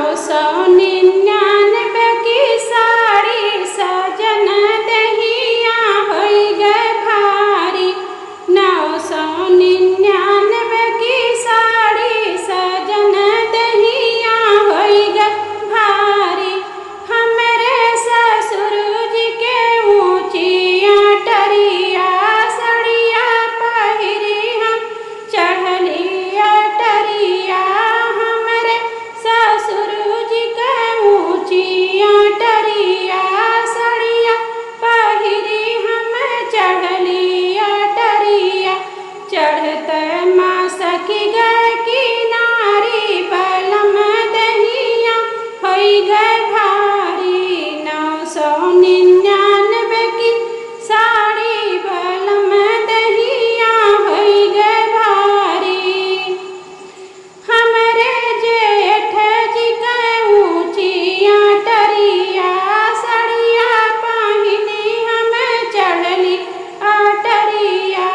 999 की साड़ी सजन दहिया होई गए भारी। 999 की साड़ी सजन दहिया होई गए भारी। हमरे ससुर जी के ऊँची अटरिया सड़िया पहिरी हम चढ़ली अटरिया। हमरे ससुर जी के ऊँची अटरिया सड़िया पहिरी हम चढ़ली अटरिया। चढ़ते मास की गए किनारी बलम दहिया होई गए भारी। 999 की साड़ी बलम दहिया होई गए भारी। हमरे जेठ जी के ऊँची अटरिया सड़िया पहिनी हम चढ़ली अटरिया।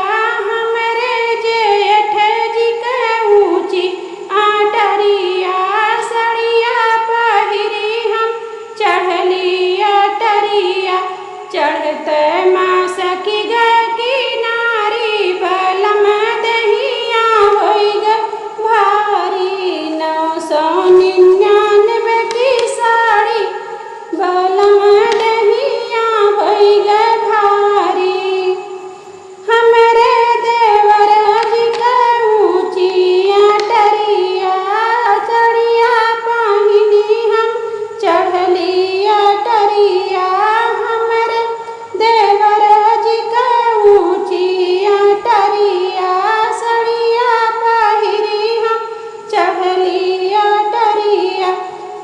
हमरे जेठ जी के ऊँची अटरिया सड़िया पहिरी हम चढ़ली अटरिया। चढ़ते मास की गए किनारी बलम दहिया होई गए भारी। 999 की साड़ी बलम दहिया होई गए भारी। हमरे देवर जी के ऊँची अटरिया चढ़िया पहिनी हम चढ़ली अटरिया। हमरे देवर जी के ऊँची अटरिया सड़िया पहिरी हम चढ़ली अटरिया।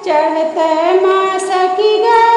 चढ़ते मास की गए